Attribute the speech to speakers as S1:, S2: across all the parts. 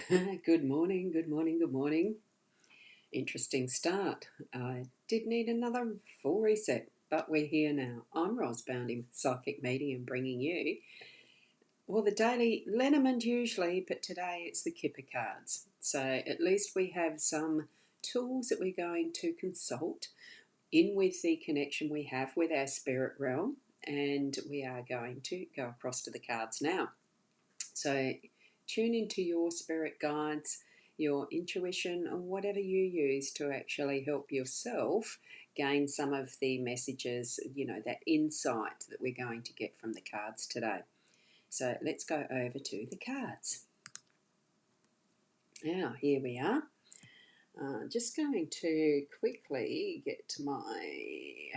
S1: Good morning, good morning, good morning. Interesting start. I did need another full reset, but we're here now. I'm Ros Boundy, psychic medium, bringing you, well, the daily Lenormand usually, but today it's the Kipper cards. So at least we have some tools that we're going to consult in with the connection we have with our spirit realm, and we are going to go across to the cards now. So tune into your spirit guides, your intuition, and whatever you use to actually help yourself gain some of the messages, that insight that we're going to get from the cards today. So let's go over to the cards. Now, here we are. Just going to quickly get to my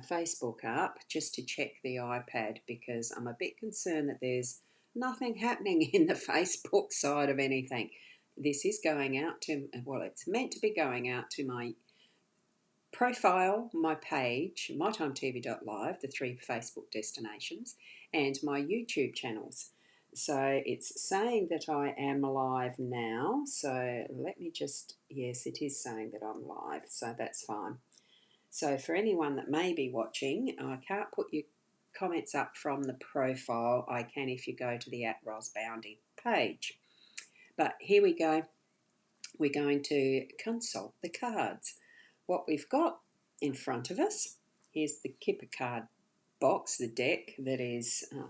S1: Facebook up just to check the iPad, because I'm a bit concerned that there's nothing happening in the Facebook side of anything. This is going out to, well, it's meant to be going out to my profile, my page, mytimetv.live, the 3 Facebook destinations, and my YouTube channels. So it's saying that I am live now. So let me just, yes, it is saying that I'm live. So that's fine. So for anyone that may be watching, I can't put your comments up from the profile. I can if you go to the @RosBoundy page. But here we go. We're going to consult the cards. What we've got in front of us, here's the Kipper card box, the deck that is, and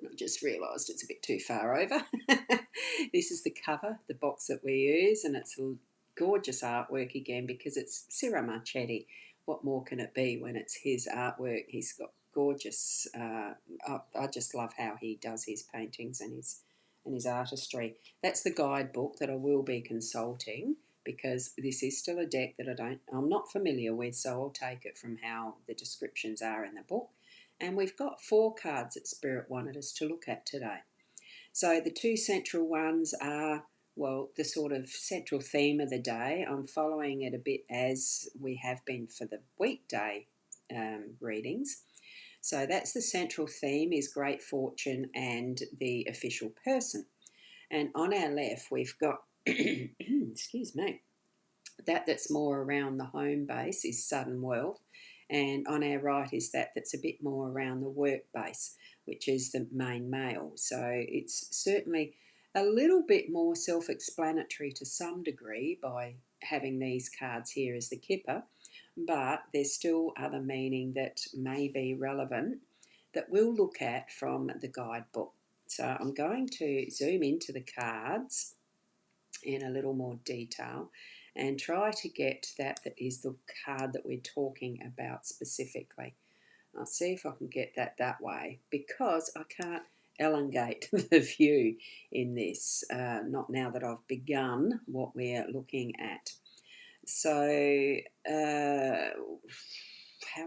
S1: I just realised it's a bit too far over. This is the cover, the box that we use, and it's a gorgeous artwork again because it's Ciro Marchetti. What more can it be when it's his artwork? He's got gorgeous, I just love how he does his paintings and his artistry. That's the guidebook that I will be consulting, because this is still a deck that I'm not familiar with, so I'll take it from how the descriptions are in the book. And we've got 4 cards that Spirit wanted us to look at today. So the 2 central ones are, well, the sort of central theme of the day. I'm following it a bit as we have been for the weekday readings. So that's the central theme, is great fortune and the official person. And on our left, we've got, excuse me, that's more around the home base is sudden wealth. And on our right is that's a bit more around the work base, which is the main male. So it's certainly a little bit more self-explanatory to some degree by having these cards here as the Kipper, but there's still other meaning that may be relevant that we'll look at from the guidebook. So I'm going to zoom into the cards in a little more detail and try to get that is the card that we're talking about specifically. I'll see if I can get that way, because I can't elongate the view in this, not now that I've begun what we're looking at. So how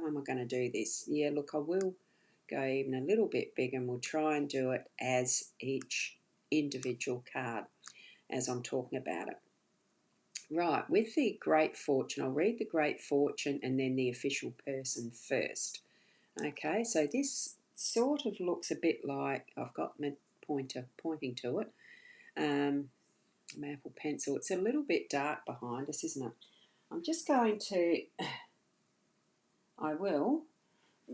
S1: am I going to do this? Yeah, look, I will go even a little bit bigger, and we'll try and do it as each individual card as I'm talking about it. Right, with the great fortune, I'll read the great fortune and then the official person first. Okay, so this sort of looks a bit like, I've got my pointer pointing to it, my Apple Pencil. It's a little bit dark behind us, isn't it? I'm just going to, I will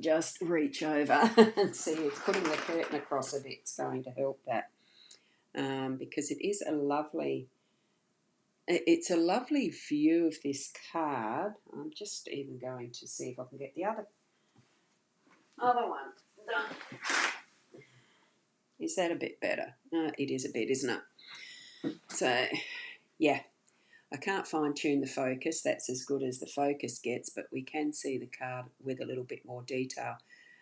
S1: just reach over and see if putting the curtain across a bit's going to help that, because it is a lovely, it's a lovely view of this card. I'm just even going to see if I can get the other one done. Is that a bit better? It is a bit, isn't it? So, yeah, I can't fine-tune the focus. That's as good as the focus gets, but we can see the card with a little bit more detail.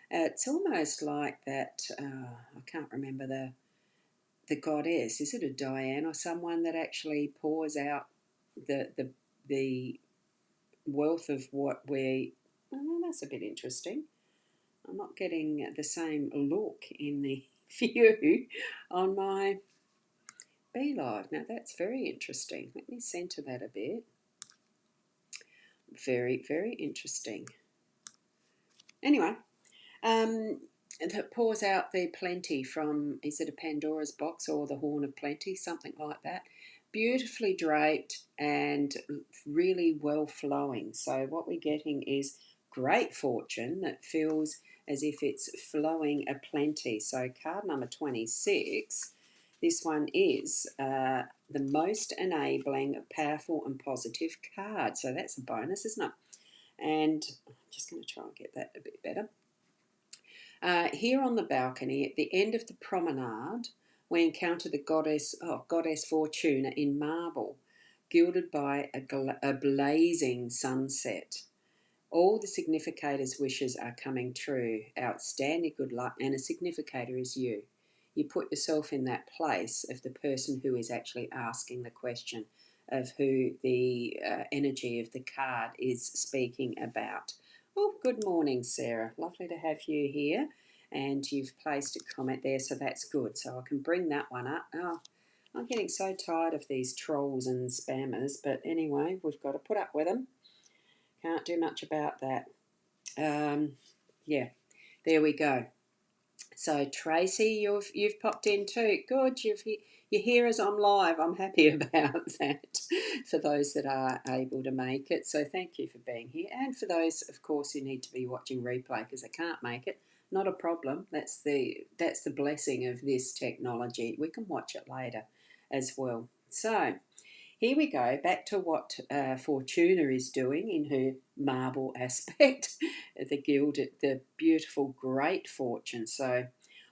S1: It's almost like that, I can't remember the goddess. Is it a Diane or someone that actually pours out the wealth of what we... Oh, that's a bit interesting. I'm not getting the same look in the view on my BeLive. Now that's very interesting. Let me center that a bit. Very, very interesting. Anyway, that pours out the plenty from, is it a Pandora's box or the Horn of Plenty, something like that. Beautifully draped and really well flowing. So what we're getting is great fortune that feels as if it's flowing a plenty. So card number 26, this one is the most enabling, powerful and positive card. So that's a bonus, isn't it? And I'm just going to try and get that a bit better. Here on the balcony, at the end of the promenade, we encounter the goddess Fortuna in marble, gilded by a blazing sunset. All the significators' wishes are coming true. Outstanding good luck, and a significator is you. You put yourself in that place of the person who is actually asking the question, of who the energy of the card is speaking about. Oh, good morning, Sarah. Lovely to have you here. And you've placed a comment there, so that's good. So I can bring that one up. Oh, I'm getting so tired of these trolls and spammers, but anyway, we've got to put up with them. Can't do much about that. Yeah, there we go. So Tracy, you've popped in too. Good, you're here as I'm live. I'm happy about that. For those that are able to make it, so thank you for being here, and for those, of course, who need to be watching replay because they can't make it. Not a problem. That's the blessing of this technology. We can watch it later as well. So here we go, back to what Fortuna is doing in her marble aspect, the gilded, the beautiful, great fortune. So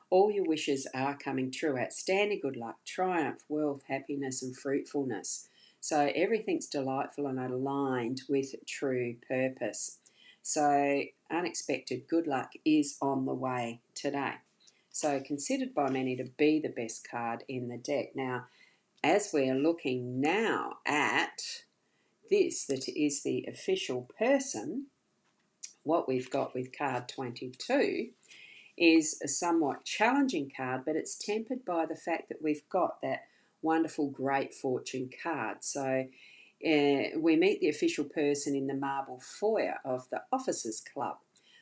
S1: all your wishes are coming true. Outstanding good luck, triumph, wealth, happiness and fruitfulness. So everything's delightful and aligned with true purpose. So unexpected good luck is on the way today. So considered by many to be the best card in the deck. Now, as we're looking now at this, that is the official person, what we've got with card 22 is a somewhat challenging card, but it's tempered by the fact that we've got that wonderful great fortune card. So we meet the official person in the marble foyer of the Officers Club,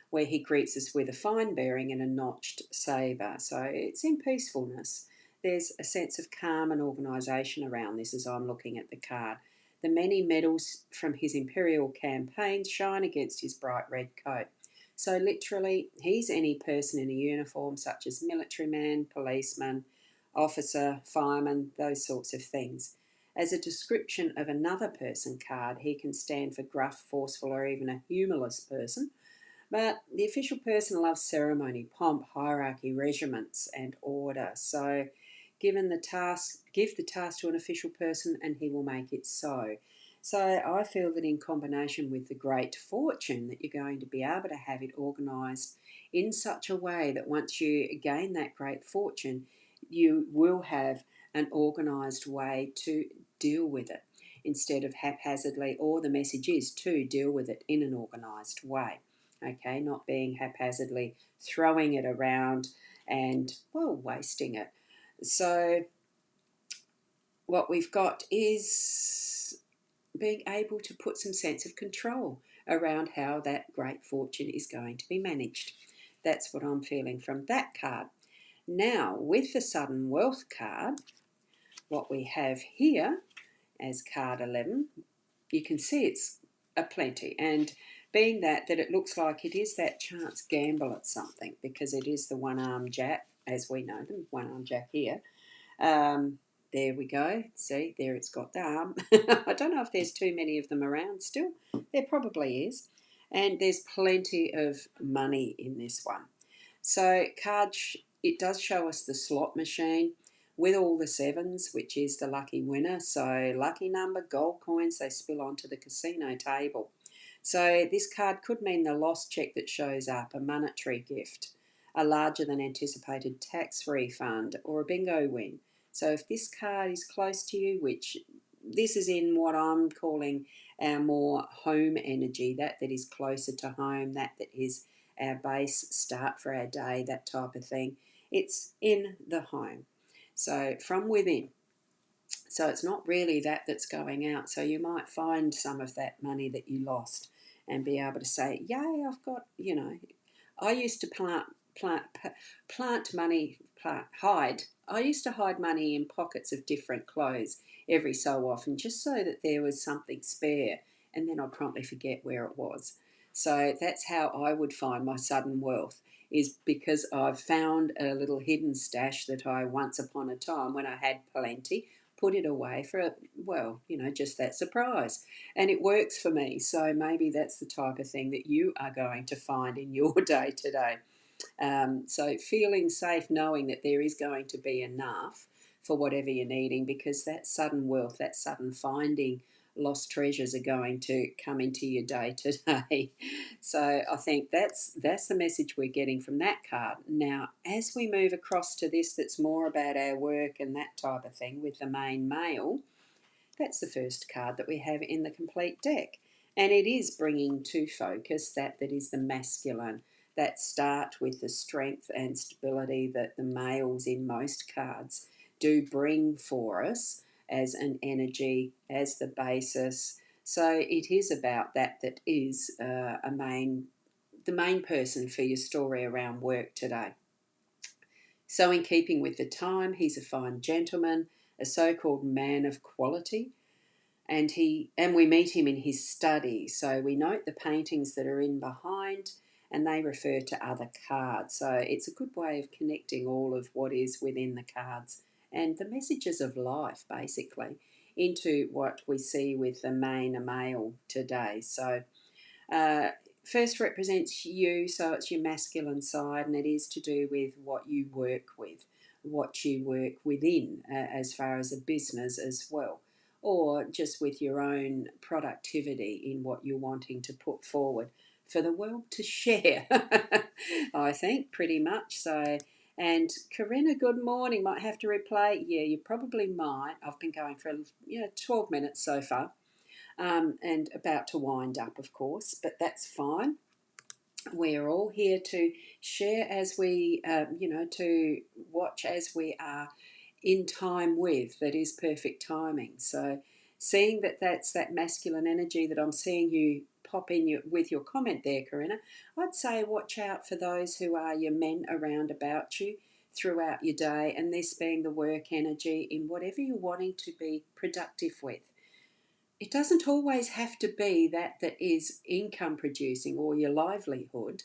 S1: where he greets us with a fine bearing and a notched sabre. So it's in peacefulness. There's a sense of calm and organisation around this as I'm looking at the card. The many medals from his imperial campaigns shine against his bright red coat. So literally, he's any person in a uniform such as military man, policeman, officer, fireman, those sorts of things. As a description of another person card, he can stand for gruff, forceful, or even a humourless person. But the official person loves ceremony, pomp, hierarchy, regiments, and order. So give the task to an official person and he will make it so. So I feel that in combination with the great fortune that you're going to be able to have it organised in such a way that once you gain that great fortune, you will have an organised way to deal with it instead of haphazardly, or the message is to deal with it in an organised way. Okay, not being haphazardly throwing it around and, well, wasting it. So what we've got is being able to put some sense of control around how that great fortune is going to be managed. That's what I'm feeling from that card. Now, with the sudden wealth card, what we have here as card 11, you can see it's a plenty. And being that it looks like it is that chance gamble at something, because it is the one-armed jack, as we know them, one-armed jack here. There we go. See, there it's got the arm. I don't know if there's too many of them around still. There probably is. And there's plenty of money in this one. So it does show us the slot machine with all the sevens, which is the lucky winner. So lucky number, gold coins, they spill onto the casino table. So this card could mean the lost cheque that shows up, a monetary gift, a larger than anticipated tax refund, or a bingo win. So if this card is close to you, which this is in what I'm calling our more home energy, that is closer to home, that is our base start for our day, that type of thing. It's in the home. So from within. So it's not really that's going out. So you might find some of that money that you lost and be able to say, yay, I've got, I used to plant money, hide. I used to hide money in pockets of different clothes every so often, just so that there was something spare, and then I'd promptly forget where it was. So that's how I would find my sudden wealth, is because I've found a little hidden stash that I once upon a time, when I had plenty, put it away for, well, just that surprise. And it works for me. So maybe that's the type of thing that you are going to find in your day today. So feeling safe, knowing that there is going to be enough for whatever you're needing, because that sudden wealth, that sudden finding lost treasures are going to come into your day today. So I think that's the message we're getting from that card. Now, as we move across to this, that's more about our work and that type of thing with the main male. That's the first card that we have in the complete deck. And it is bringing to focus that is the masculine, that start with the strength and stability that the males in most cards do bring for us as an energy, as the basis. So it is about that is the main person for your story around work today. So in keeping with the time, he's a fine gentleman, a so-called man of quality, and we meet him in his study. So we note the paintings that are in behind, and they refer to other cards. So it's a good way of connecting all of what is within the cards and the messages of life, basically, into what we see with the main male today. So uh, first represents you, so it's your masculine side, and it is to do with what you work with, what you work within, as far as a business as well, or just with your own productivity in what you're wanting to put forward for the world to share. I think pretty much so. And Corinna, good morning. Might have to replay. Yeah, you probably might. I've been going for 12 minutes so far, and about to wind up, of course, but that's fine. We're all here to share as we, to watch as we are in time with. That is perfect timing. So, seeing that's that masculine energy that I'm seeing you pop in with your comment there, Corinna, I'd say watch out for those who are your men around about you throughout your day, and this being the work energy in whatever you're wanting to be productive with. It doesn't always have to be that is income producing or your livelihood,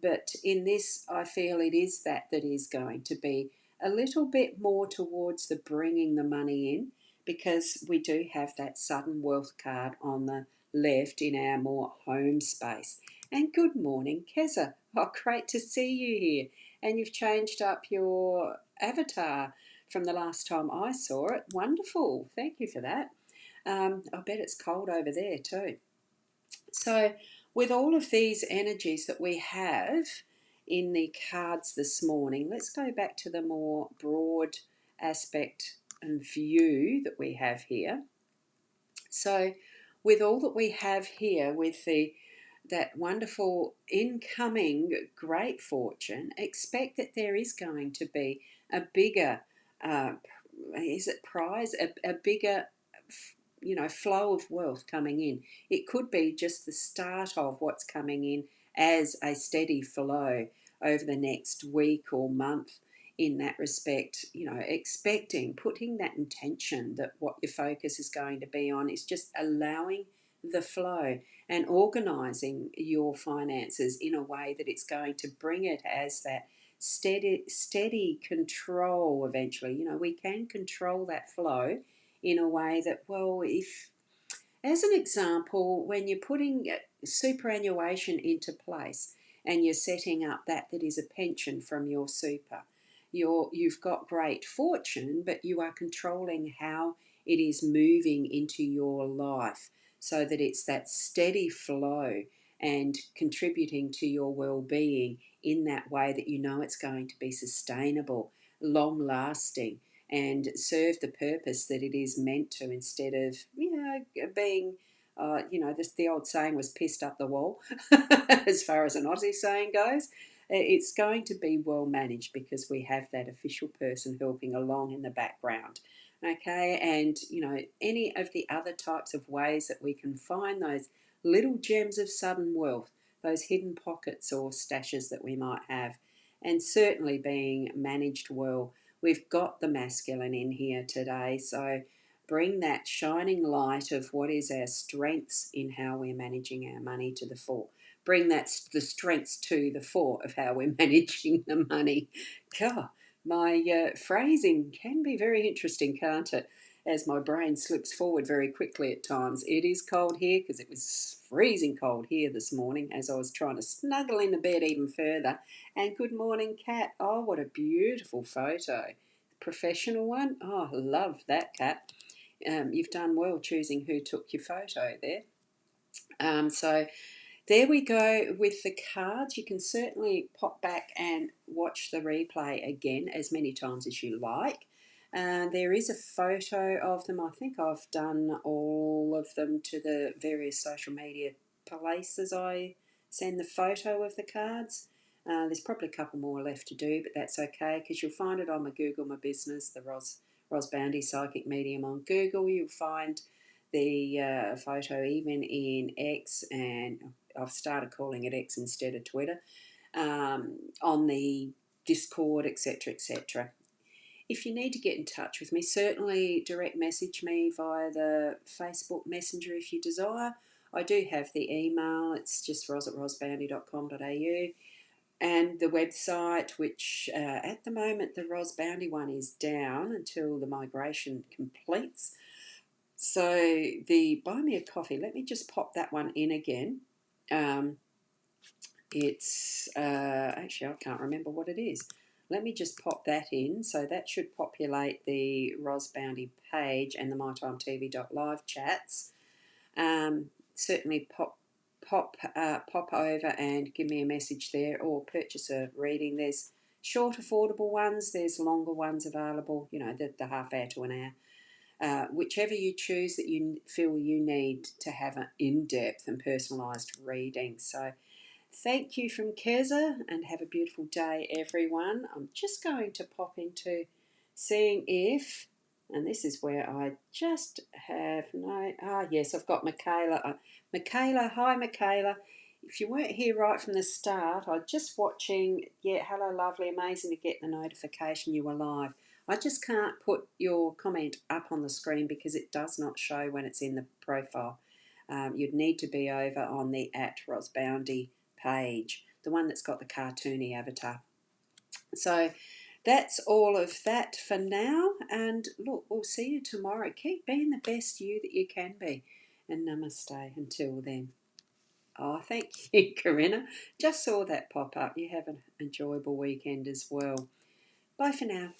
S1: but in this, I feel it is that is going to be a little bit more towards the bringing the money in, because we do have that sudden wealth card on the left in our more home space. And good morning, Keza. Oh, great to see you here. And you've changed up your avatar from the last time I saw it. Wonderful. Thank you for that. I bet it's cold over there too. So, with all of these energies that we have in the cards this morning, let's go back to the more broad aspect and view that we have here. So, with all that we have here, with that wonderful incoming great fortune, expect that there is going to be a bigger, uh, is it prize, a bigger flow of wealth coming in. It could be just the start of what's coming in as a steady flow over the next week or month. In that respect, expecting, putting that intention that what your focus is going to be on is just allowing the flow and organizing your finances in a way that it's going to bring it as that steady control eventually. We can control that flow in a way that, well, if, as an example, when you're putting superannuation into place and you're setting up that is a pension from your super, you've got great fortune, but you are controlling how it is moving into your life so that it's that steady flow and contributing to your well-being in that way that it's going to be sustainable, long-lasting, and serve the purpose that it is meant to, instead of being the old saying was pissed up the wall as far as an Aussie saying goes. It's going to be well managed because we have that official person helping along in the background. Okay, and any of the other types of ways that we can find those little gems of sudden wealth, those hidden pockets or stashes that we might have, and certainly being managed well. We've got the masculine in here today, so bring that shining light of what is our strengths in how we're managing our money to the fore. Bring the strengths to the fore of how we're managing the money. God, my phrasing can be very interesting, can't it? As my brain slips forward very quickly at times. It is cold here because it was freezing cold here this morning as I was trying to snuggle in the bed even further. And good morning, Kat. Oh, what a beautiful photo. Professional one. Oh, love that, Kat. You've done well choosing who took your photo there. So there we go with the cards. You can certainly pop back and watch the replay again as many times as you like. There is a photo of them. I think I've done all of them to the various social media places I send the photo of the cards. There's probably a couple more left to do, but that's okay because you'll find it on my Google My Business, the Ros Boundy Psychic Medium on Google. You'll find the photo even in X, and I've started calling it X instead of Twitter, on the Discord, etc., etc. If you need to get in touch with me, certainly direct message me via the Facebook Messenger if you desire. I do have the email. It's just ros@rosboundy.com.au, and the website, which at the moment the Ros Boundy one is down until the migration completes. So the Buy Me a Coffee, let me just pop that one in again. It's actually, I can't remember what it is. Let me just pop that in. So that should populate the Ros Bounty page and the mytimetv.live chats. Certainly pop over and give me a message there, or purchase a reading. There's short, affordable ones. There's longer ones available. You know, the half hour to an hour. Whichever you choose that you feel you need to have an in-depth and personalised reading. So thank you from Keza, and have a beautiful day, everyone. I'm just going to pop into seeing if, and this is where I just have yes, I've got Michaela. Michaela, hi Michaela. If you weren't here right from the start, I'm just watching. Yeah, hello, lovely, amazing to get the notification you were live. I just can't put your comment up on the screen because it does not show when it's in the profile. You'd need to be over on the @Rosboundy page, the one that's got the cartoony avatar. So that's all of that for now, and look, we'll see you tomorrow. Keep being the best you that you can be, and namaste until then. Oh, thank you, Corinna. Just saw that pop up. You have an enjoyable weekend as well. Bye for now.